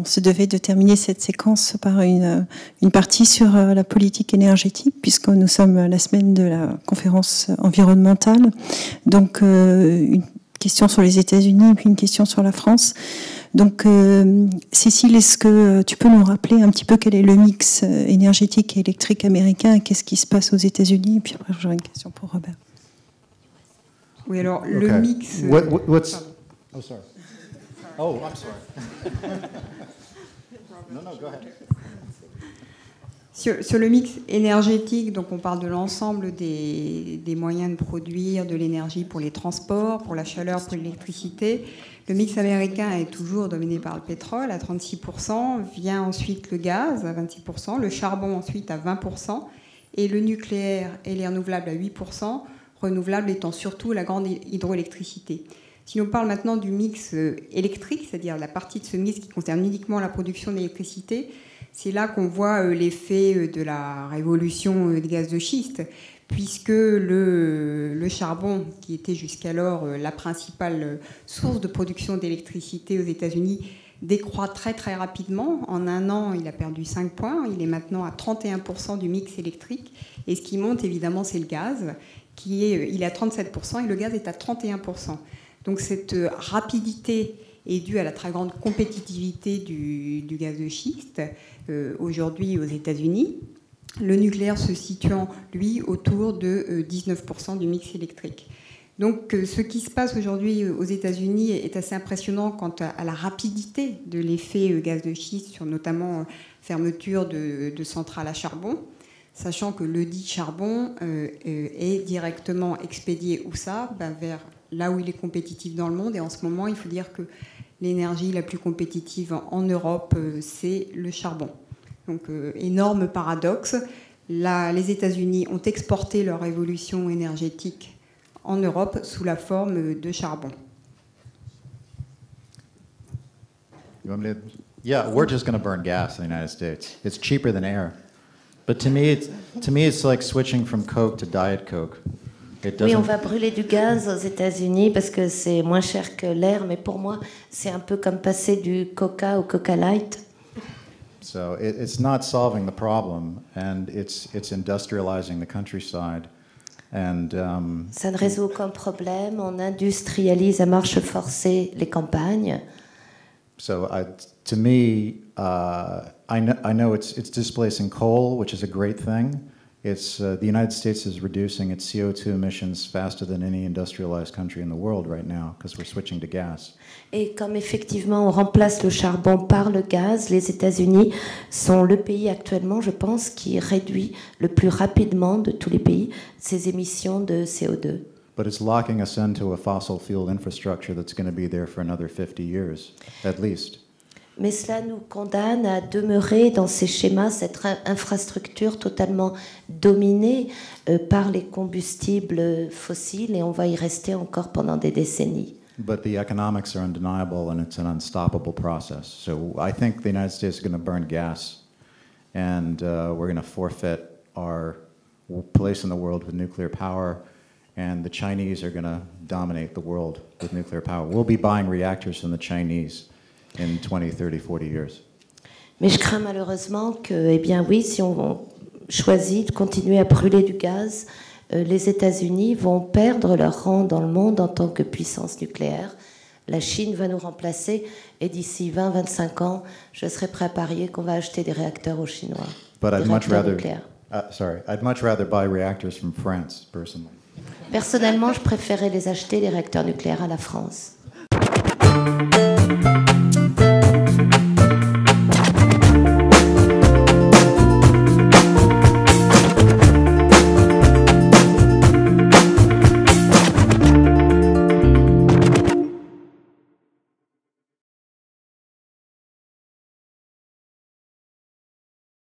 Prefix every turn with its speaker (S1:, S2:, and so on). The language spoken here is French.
S1: on se devait de terminer cette séquence par une partie sur la politique énergétique, puisque nous sommes à la semaine de la conférence environnementale. Donc, une question sur les États-Unis et puis une question sur la France. Donc, Cécile, est-ce que tu peux nous rappeler un petit peu quel est le mix énergétique et électrique américain et qu'est-ce qui se passe aux États-Unis? Et puis après, j'aurai une question pour Robert.
S2: Oui, alors, le mix...
S3: What's... Oh, sorry. Oh, I'm sorry. No, go ahead.
S2: Sur le mix énergétique, donc on parle de l'ensemble des moyens de produire de l'énergie pour les transports, pour la chaleur, pour l'électricité. Le mix américain est toujours dominé par le pétrole à 36%, vient ensuite le gaz à 26%, le charbon ensuite à 20%, et le nucléaire et les renouvelables à 8%, renouvelables étant surtout la grande hydroélectricité. Si on parle maintenant du mix électrique, c'est-à-dire la partie de ce mix qui concerne uniquement la production d'électricité, c'est là qu'on voit l'effet de la révolution des gaz de schiste, puisque le charbon, qui était jusqu'alors la principale source de production d'électricité aux États-Unis, décroît très très rapidement. En un an, il a perdu 5 points. Il est maintenant à 31% du mix électrique. Et ce qui monte, évidemment, c'est le gaz, il est à 37% et le gaz est à 31%. Donc cette rapidité est due à la très grande compétitivité du gaz de schiste aujourd'hui aux États-Unis. Le nucléaire se situant, lui, autour de 19% du mix électrique. Donc ce qui se passe aujourd'hui aux États-Unis est assez impressionnant quant à la rapidité de l'effet gaz de schiste sur notamment fermeture de centrales à charbon, sachant que le dit charbon est directement expédié où ça vers là où il est compétitif dans le monde. Et en ce moment, il faut dire que l'énergie la plus compétitive en Europe, c'est le charbon. Donc, énorme paradoxe. Les États-Unis ont exporté leur révolution énergétique en Europe sous la forme de charbon.
S3: Yeah, we're just going to burn gas in the United States. It's cheaper than air. But to me, it's like switching from Coke to Diet Coke.
S4: Oui, on va brûler du gaz aux États-Unis parce que c'est moins cher que l'air, mais pour moi, c'est un peu comme passer du Coca au Coca Light.
S3: So it's not solving the problem, and it's industrializing the countryside. And
S4: ça ne résout aucun problème. On industrialise à marche forcée les campagnes.
S3: So to me, I know it's displacing coal, which is a great thing. It's the United States is reducing its CO2 emissions faster than any industrialized country in the world right now because we're switching to gas.
S4: Et comme effectivement on remplace le charbon par le gaz, les États-Unis sont le pays actuellement, je pense, qui réduit le plus rapidement de tous les pays ses émissions de CO2.
S3: But it's locking us into a fossil fuel infrastructure that's going to be there for another 50 years, at least.
S4: Mais cela nous condamne à demeurer dans ces schémas, cette infrastructure totalement dominée par les combustibles fossiles, et on va y rester encore pendant des décennies.
S3: But the economics are undeniable, and it's an unstoppable process. So I think the United States is going to burn gas, and we're going to forfeit our place in the world with nuclear power, and the Chinese are going to dominate the world with nuclear power. We'll be buying reactors from the Chinese in 20, 30, 40 years.
S4: Mais je crains malheureusement que, eh bien oui, si on choisit de continuer à brûler du gaz, les États-Unis vont perdre leur rang dans le monde en tant que puissance nucléaire. La Chine va nous remplacer et d'ici 20-25 ans, je serai prêt à parier qu'on va acheter des réacteurs aux Chinois.
S3: But I'd much rather buy reactors from France, personally.
S4: Personnellement, je préférais les acheter, les réacteurs nucléaires, à la France.